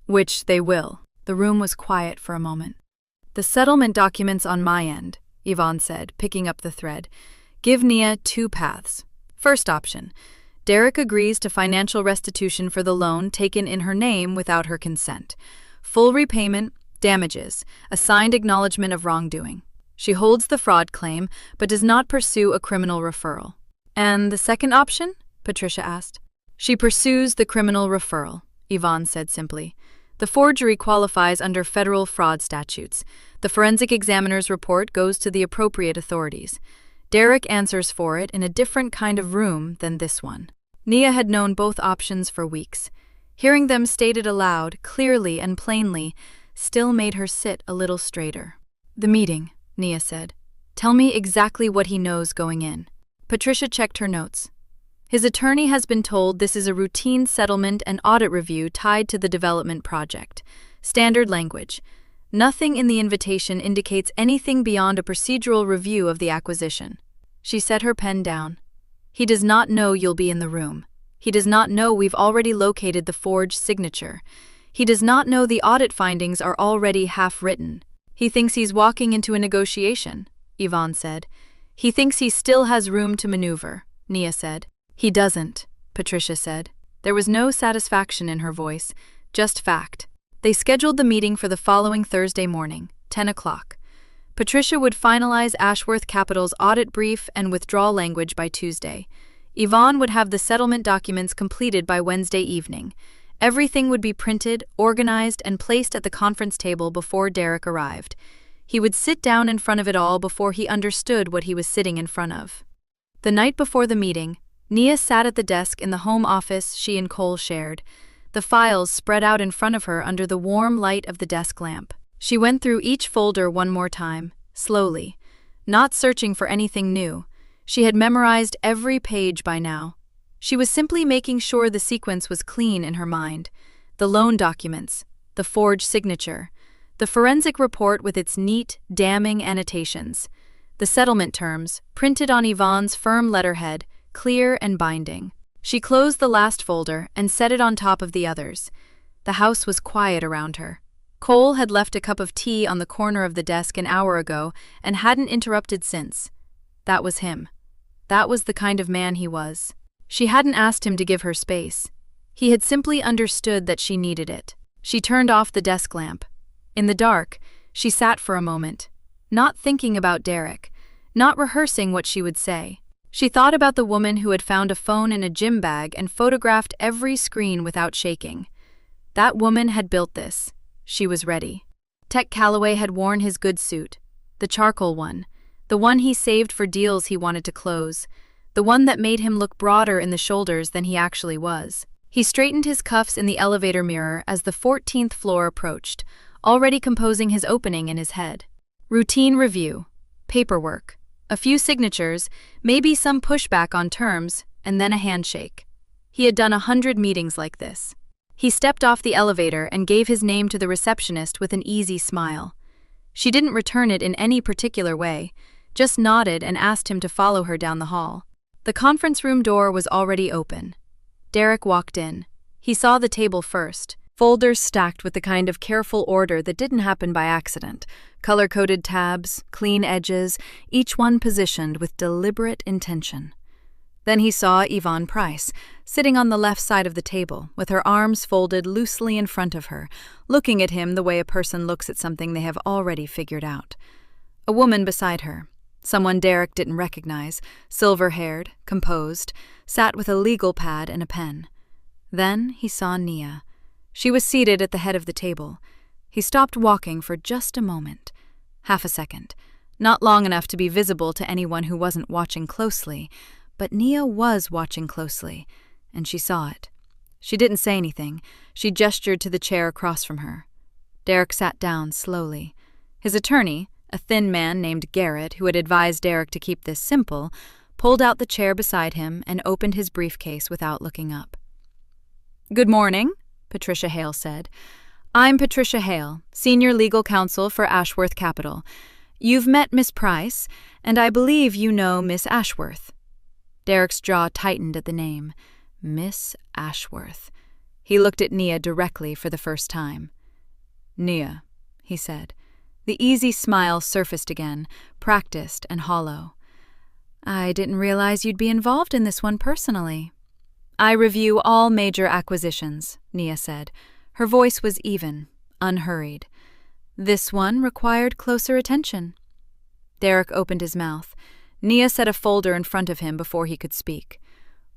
"Which they will." The room was quiet for a moment. "The settlement documents on my end," Yvonne said, picking up the thread, "give Nia 2 paths. First option, Derek agrees to financial restitution for the loan taken in her name without her consent. Full repayment, Damages, a signed acknowledgement of wrongdoing. She holds the fraud claim, but does not pursue a criminal referral. And the second option? Patricia asked. She pursues the criminal referral, Yvonne said simply. The forgery qualifies under federal fraud statutes. The forensic examiner's report goes to the appropriate authorities. Derek answers for it in a different kind of room than this one. Nia had known both options for weeks. Hearing them stated aloud, clearly and plainly, still made her sit a little straighter. The meeting, Nia said. Tell me exactly what he knows going in. Patricia checked her notes. His attorney has been told this is a routine settlement and audit review tied to the development project. Standard language. Nothing in the invitation indicates anything beyond a procedural review of the acquisition. She set her pen down. He does not know you'll be in the room. He does not know we've already located the forged signature. He does not know the audit findings are already half-written. He thinks he's walking into a negotiation, Yvonne said. He thinks he still has room to maneuver, Nia said. He doesn't, Patricia said. There was no satisfaction in her voice, just fact. They scheduled the meeting for the following Thursday morning, 10 o'clock. Patricia would finalize Ashworth Capital's audit brief and withdrawal language by Tuesday. Yvonne would have the settlement documents completed by Wednesday evening. Everything would be printed, organized, and placed at the conference table before Derek arrived. He would sit down in front of it all before he understood what he was sitting in front of. The night before the meeting, Nia sat at the desk in the home office she and Cole shared, the files spread out in front of her under the warm light of the desk lamp. She went through each folder one more time, slowly, not searching for anything new. She had memorized every page by now. She was simply making sure the sequence was clean in her mind. The loan documents, the forged signature, the forensic report with its neat, damning annotations, the settlement terms, printed on Yvonne's firm letterhead, clear and binding. She closed the last folder and set it on top of the others. The house was quiet around her. Cole had left a cup of tea on the corner of the desk an hour ago and hadn't interrupted since. That was him. That was the kind of man he was. She hadn't asked him to give her space. He had simply understood that she needed it. She turned off the desk lamp. In the dark, she sat for a moment, not thinking about Derek, not rehearsing what she would say. She thought about the woman who had found a phone in a gym bag and photographed every screen without shaking. That woman had built this. She was ready. Tech Calloway had worn his good suit, the charcoal one, the one he saved for deals he wanted to close, the one that made him look broader in the shoulders than he actually was. He straightened his cuffs in the elevator mirror as the 14th floor approached, already composing his opening in his head. Routine review, paperwork, a few signatures, maybe some pushback on terms, and then a handshake. He had done 100 meetings like this. He stepped off the elevator and gave his name to the receptionist with an easy smile. She didn't return it in any particular way, just nodded and asked him to follow her down the hall. The conference room door was already open. Derek walked in. He saw the table first, folders stacked with the kind of careful order that didn't happen by accident, color-coded tabs, clean edges, each one positioned with deliberate intention. Then he saw Yvonne Price, sitting on the left side of the table, with her arms folded loosely in front of her, looking at him the way a person looks at something they have already figured out. A woman beside her, someone Derek didn't recognize, silver-haired, composed, sat with a legal pad and a pen. Then he saw Nia. She was seated at the head of the table. He stopped walking for just a moment. Half a second. Not long enough to be visible to anyone who wasn't watching closely, but Nia was watching closely, and she saw it. She didn't say anything. She gestured to the chair across from her. Derek sat down slowly. His attorney, a thin man named Garrett, who had advised Derek to keep this simple, pulled out the chair beside him and opened his briefcase without looking up. "Good morning," Patricia Hale said. "I'm Patricia Hale, Senior Legal Counsel for Ashworth Capital. You've met Miss Price, and I believe you know Miss Ashworth." Derek's jaw tightened at the name. Miss Ashworth. He looked at Nia directly for the first time. "Nia," he said. The easy smile surfaced again, practiced and hollow. "I didn't realize you'd be involved in this one personally." "I review all major acquisitions," Nia said. Her voice was even, unhurried. This one required closer attention. Derek opened his mouth. Nia set a folder in front of him before he could speak.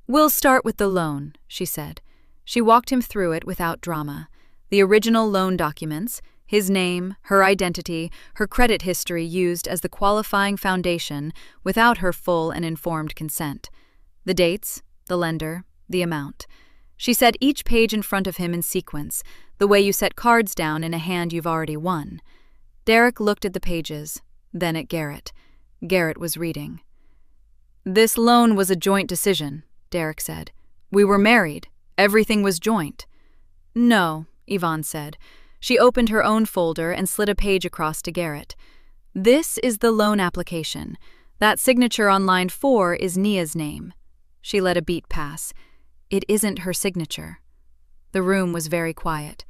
"We'll start with the loan," she said. She walked him through it without drama. The original loan documents, his name, her identity, her credit history used as the qualifying foundation without her full and informed consent. The dates, the lender, the amount. She set each page in front of him in sequence, the way you set cards down in a hand you've already won. Derek looked at the pages, then at Garrett. Garrett was reading. "This loan was a joint decision," Derek said. "We were married. Everything was joint." "No," Yvonne said. She opened her own folder and slid a page across to Garrett. "This is the loan application. That signature on line 4 is Nia's name." She let a beat pass. "It isn't her signature." The room was very quiet.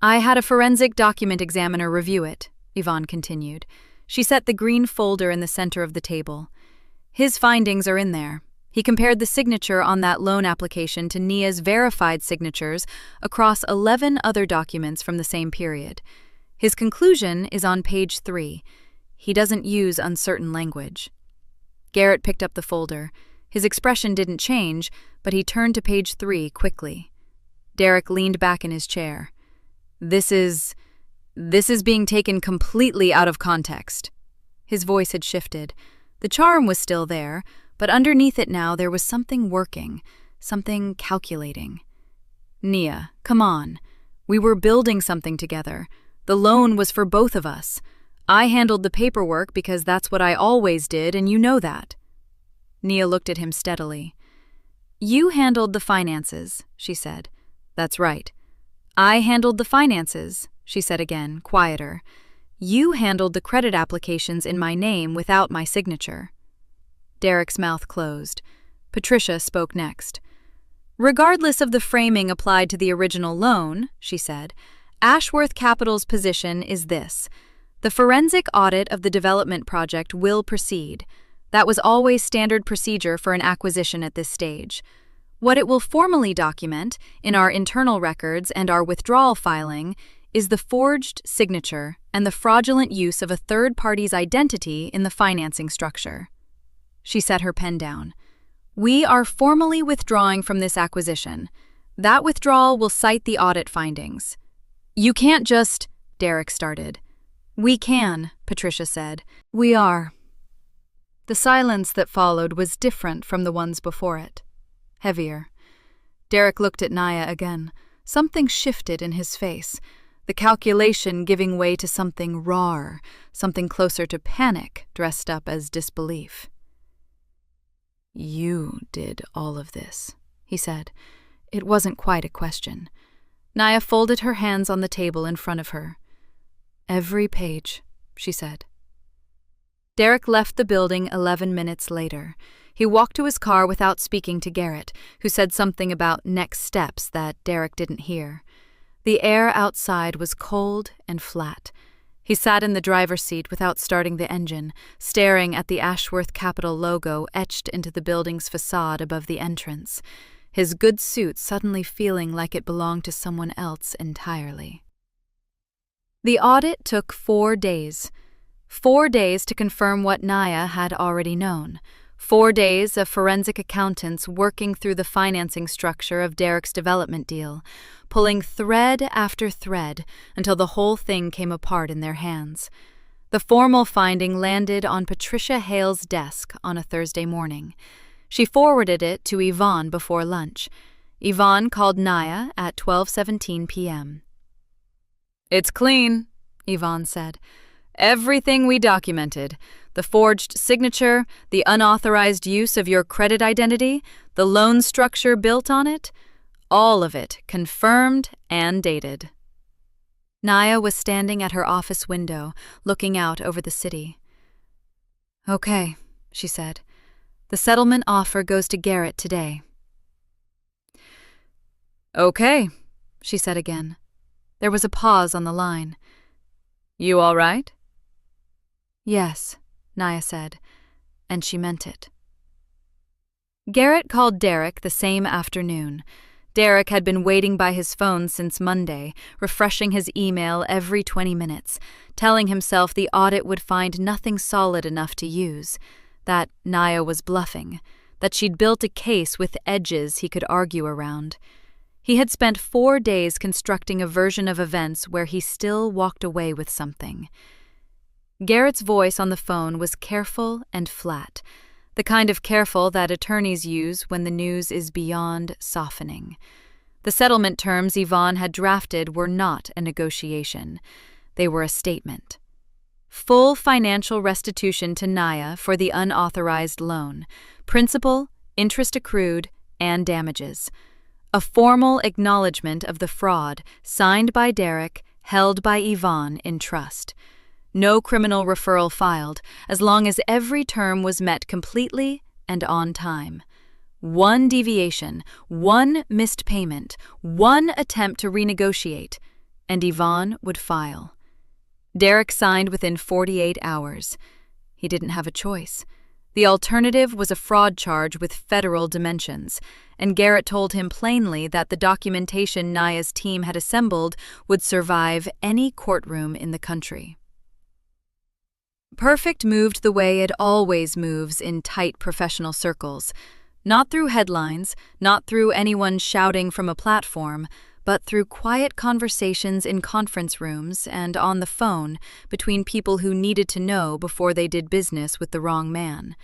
"I had a forensic document examiner review it," Yvonne continued. She set the green folder in the center of the table. "His findings are in there. He compared the signature on that loan application to Nia's verified signatures across 11 other documents from the same period. His conclusion is on page 3. He doesn't use uncertain language." Garrett picked up the folder. His expression didn't change, but he turned to page 3 quickly. Derek leaned back in his chair. This is being taken completely out of context." His voice had shifted. The charm was still there, but underneath it now there was something working, something calculating. "Nia, come on. We were building something together. The loan was for both of us. I handled the paperwork because that's what I always did, and you know that." Nia looked at him steadily. "You handled the finances," she said. "That's right." "I handled the finances," she said again, quieter. "You handled the credit applications in my name without my signature." Derek's mouth closed. Patricia spoke next. "Regardless of the framing applied to the original loan," she said, "Ashworth Capital's position is this. The forensic audit of the development project will proceed. That was always standard procedure for an acquisition at this stage. What it will formally document, in our internal records and our withdrawal filing, is the forged signature and the fraudulent use of a third party's identity in the financing structure." She set her pen down. "We are formally withdrawing from this acquisition. That withdrawal will cite the audit findings." "You can't just—" Derek started. "We can," Patricia said. "We are." The silence that followed was different from the ones before it. Heavier. Derek looked at Nia again. Something shifted in his face, the calculation giving way to something raw, something closer to panic dressed up as disbelief. "You did all of this," he said. It wasn't quite a question. Nia folded her hands on the table in front of her. "Every page," she said. Derek left the building 11 minutes later. He walked to his car without speaking to Garrett, who said something about next steps that Derek didn't hear. The air outside was cold and flat. He sat in the driver's seat without starting the engine, staring at the Ashworth Capital logo etched into the building's facade above the entrance, his good suit suddenly feeling like it belonged to someone else entirely. The audit took 4 days. 4 days to confirm what Nia had already known. 4 days of forensic accountants working through the financing structure of Derek's development deal, pulling thread after thread until the whole thing came apart in their hands. The formal finding landed on Patricia Hale's desk on a Thursday morning. She forwarded it to Yvonne before lunch. Yvonne called Nia at 12:17 p.m. "It's clean," Yvonne said. "Everything we documented. The forged signature, the unauthorized use of your credit identity, the loan structure built on it, all of it confirmed and dated." Nia was standing at her office window, looking out over the city. "Okay," she said. "The settlement offer goes to Garrett today." "Okay," she said again. There was a pause on the line. "You all right?" "Yes," Nia said, and she meant it. Garrett called Derek the same afternoon. Derek had been waiting by his phone since Monday, refreshing his email every 20 minutes, telling himself the audit would find nothing solid enough to use, that Naya was bluffing, that she'd built a case with edges he could argue around. He had spent 4 days constructing a version of events where he still walked away with something. Garrett's voice on the phone was careful and flat, the kind of careful that attorneys use when the news is beyond softening. The settlement terms Yvonne had drafted were not a negotiation. They were a statement. Full financial restitution to Naya for the unauthorized loan, principal, interest accrued, and damages. A formal acknowledgement of the fraud signed by Derek, held by Yvonne in trust. No criminal referral filed, as long as every term was met completely and on time. One deviation, one missed payment, one attempt to renegotiate, and Yvonne would file. Derek signed within 48 hours. He didn't have a choice. The alternative was a fraud charge with federal dimensions, and Garrett told him plainly that the documentation Naya's team had assembled would survive any courtroom in the country. Perfect moved the way it always moves in tight professional circles, not through headlines, not through anyone shouting from a platform, but through quiet conversations in conference rooms and on the phone between people who needed to know before they did business with the wrong man.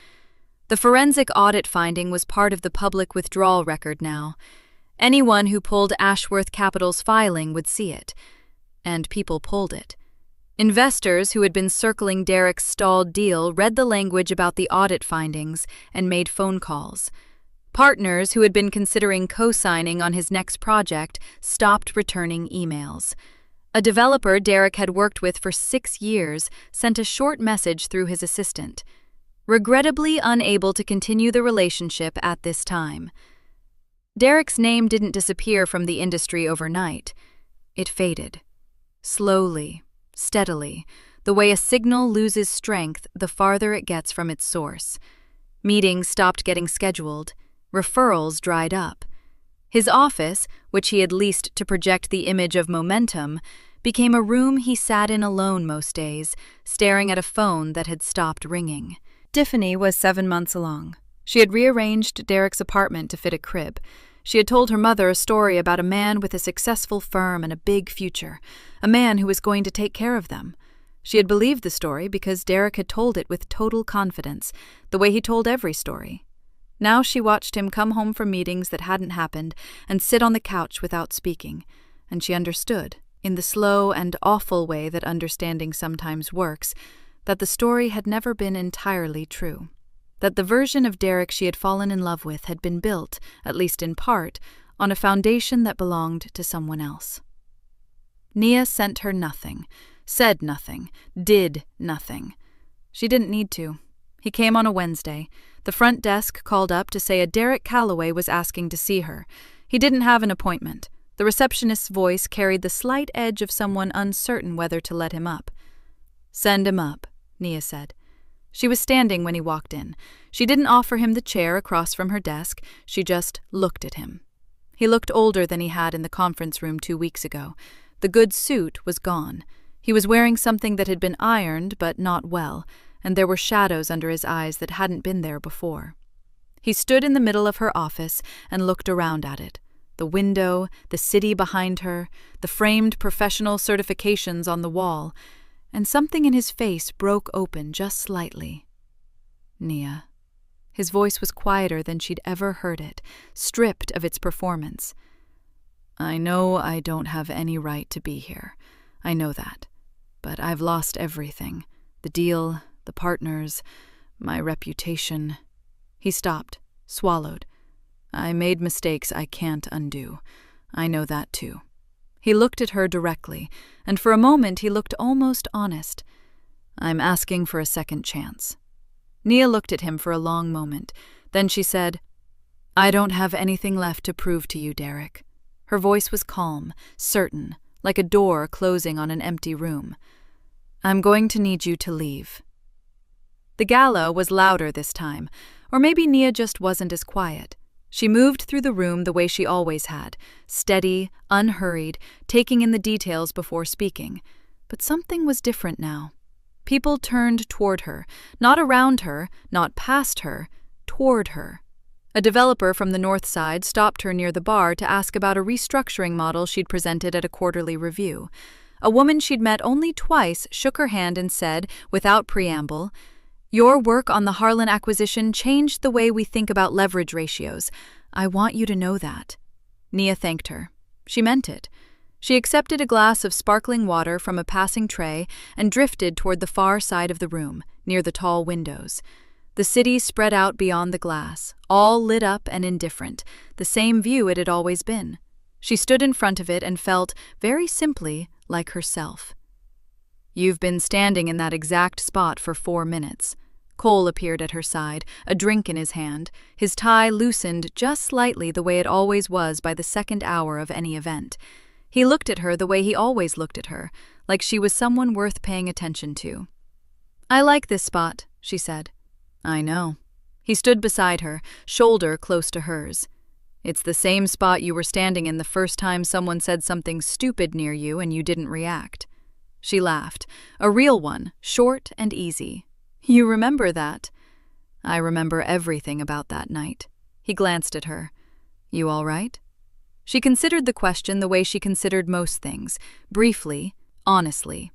The forensic audit finding was part of the public withdrawal record now. Anyone who pulled Ashworth Capital's filing would see it, and people pulled it. Investors who had been circling Derek's stalled deal read the language about the audit findings and made phone calls. Partners who had been considering co-signing on his next project stopped returning emails. A developer Derek had worked with for 6 years sent a short message through his assistant, regrettably unable to continue the relationship at this time. Derek's name didn't disappear from the industry overnight. It faded. Slowly, steadily, the way a signal loses strength the farther it gets from its source. Meetings stopped getting scheduled. Referrals dried up. His office, which he had leased to project the image of momentum, became a room he sat in alone most days, staring at a phone that had stopped ringing. Tiffany was 7 months along. She had rearranged Derek's apartment to fit a crib. She had told her mother a story about a man with a successful firm and a big future, a man who was going to take care of them. She had believed the story because Derek had told it with total confidence, the way he told every story. Now she watched him come home from meetings that hadn't happened and sit on the couch without speaking, and she understood, in the slow and awful way that understanding sometimes works, that the story had never been entirely true. That the version of Derek she had fallen in love with had been built, at least in part, on a foundation that belonged to someone else. Nia sent her nothing, said nothing, did nothing. She didn't need to. He came on a Wednesday. The front desk called up to say a Derek Calloway was asking to see her. He didn't have an appointment. The receptionist's voice carried the slight edge of someone uncertain whether to let him up. "Send him up," Nia said. She was standing when he walked in. She didn't offer him the chair across from her desk. She just looked at him. He looked older than he had in the conference room 2 weeks ago. The good suit was gone. He was wearing something that had been ironed, but not well, and there were shadows under his eyes that hadn't been there before. He stood in the middle of her office and looked around at it. The window, the city behind her, the framed professional certifications on the wall, and something in his face broke open just slightly. "Nia." His voice was quieter than she'd ever heard it, stripped of its performance. "I know I don't have any right to be here. I know that. But I've lost everything. The deal, the partners, my reputation." He stopped, swallowed. "I made mistakes I can't undo. I know that too." He looked at her directly, and for a moment he looked almost honest. "I'm asking for a second chance." Nia looked at him for a long moment. Then she said, "I don't have anything left to prove to you, Derek." Her voice was calm, certain, like a door closing on an empty room. "I'm going to need you to leave." The gala was louder this time, or maybe Nia just wasn't as quiet. She moved through the room the way she always had, steady, unhurried, taking in the details before speaking. But something was different now. People turned toward her, not around her, not past her, toward her. A developer from the north side stopped her near the bar to ask about a restructuring model she'd presented at a quarterly review. A woman she'd met only twice shook her hand and said, without preamble, "Your work on the Harlan acquisition changed the way we think about leverage ratios. I want you to know that." Nia thanked her. She meant it. She accepted a glass of sparkling water from a passing tray and drifted toward the far side of the room, near the tall windows. The city spread out beyond the glass, all lit up and indifferent, the same view it had always been. She stood in front of it and felt, very simply, like herself. "You've been standing in that exact spot for 4 minutes. Cole appeared at her side, a drink in his hand, his tie loosened just slightly the way it always was by the second hour of any event. He looked at her the way he always looked at her, like she was someone worth paying attention to. "I like this spot," she said. "I know." He stood beside her, shoulder close to hers. "It's the same spot you were standing in the first time someone said something stupid near you and you didn't react." She laughed, a real one, short and easy. "You remember that?" "I remember everything about that night." He glanced at her. "You all right?" She considered the question the way she considered most things, briefly, honestly.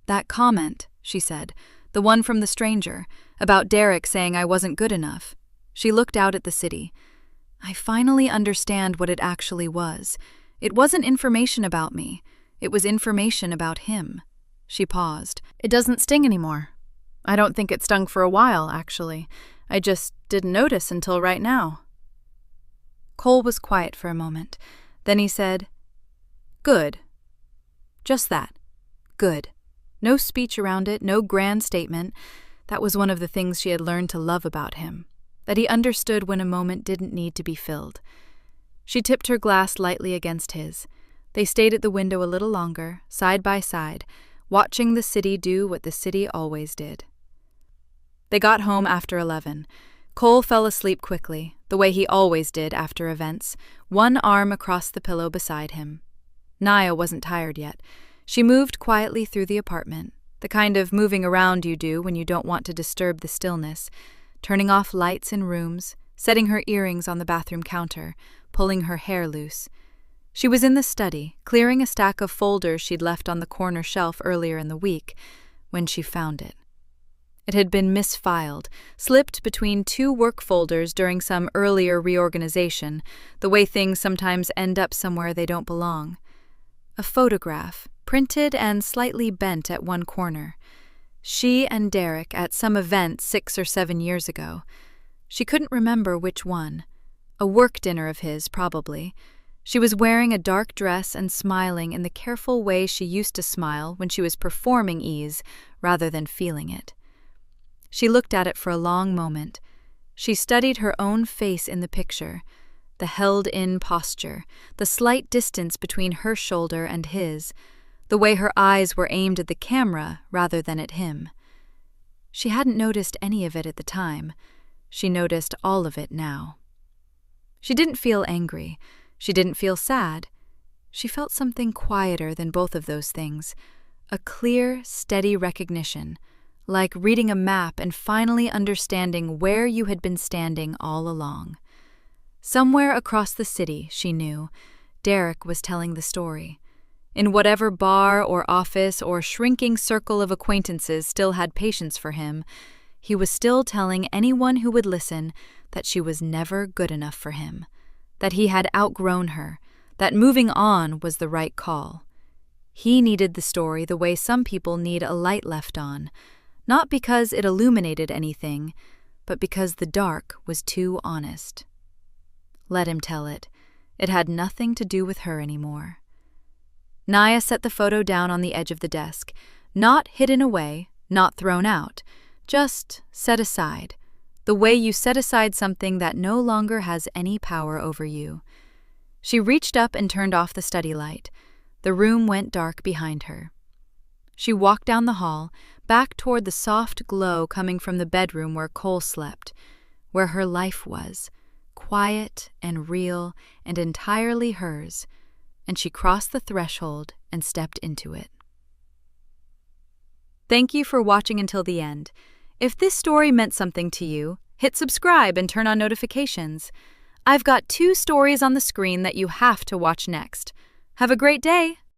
"That comment," she said, "the one from the stranger, about Derek saying I wasn't good enough." She looked out at the city. "I finally understand what it actually was. It wasn't information about me. It was information about him." She paused. "It doesn't sting anymore. I don't think it stung for a while, actually. I just didn't notice until right now." Cole was quiet for a moment. Then he said, "Good." Just that. Good. No speech around it, no grand statement. That was one of the things she had learned to love about him, that he understood when a moment didn't need to be filled. She tipped her glass lightly against his. They stayed at the window a little longer, side by side, watching the city do what the city always did. They got home after 11. Cole fell asleep quickly, the way he always did after events, one arm across the pillow beside him. Nia wasn't tired yet. She moved quietly through the apartment, the kind of moving around you do when you don't want to disturb the stillness, turning off lights in rooms, setting her earrings on the bathroom counter, pulling her hair loose. She was in the study, clearing a stack of folders she'd left on the corner shelf earlier in the week, when she found it. It had been misfiled, slipped between 2 work folders during some earlier reorganization, the way things sometimes end up somewhere they don't belong. A photograph, printed and slightly bent at one corner. She and Derek at some event 6 or 7 years ago. She couldn't remember which one. A work dinner of his, probably. She was wearing a dark dress and smiling in the careful way she used to smile when she was performing ease rather than feeling it. She looked at it for a long moment. She studied her own face in the picture, the held-in posture, the slight distance between her shoulder and his, the way her eyes were aimed at the camera rather than at him. She hadn't noticed any of it at the time. She noticed all of it now. She didn't feel angry. She didn't feel sad. She felt something quieter than both of those things, a clear, steady recognition, like reading a map and finally understanding where you had been standing all along. Somewhere across the city, she knew, Derek was telling the story. In whatever bar or office or shrinking circle of acquaintances still had patience for him, he was still telling anyone who would listen that she was never good enough for him, that he had outgrown her, that moving on was the right call. He needed the story the way some people need a light left on, not because it illuminated anything, but because the dark was too honest. Let him tell it. It had nothing to do with her anymore. Nia set the photo down on the edge of the desk, not hidden away, not thrown out, just set aside, the way you set aside something that no longer has any power over you. She reached up and turned off the study light. The room went dark behind her. She walked down the hall, back toward the soft glow coming from the bedroom where Cole slept, where her life was, quiet and real and entirely hers, and she crossed the threshold and stepped into it. Thank you for watching until the end. If this story meant something to you, hit subscribe and turn on notifications. I've got 2 stories on the screen that you have to watch next. Have a great day!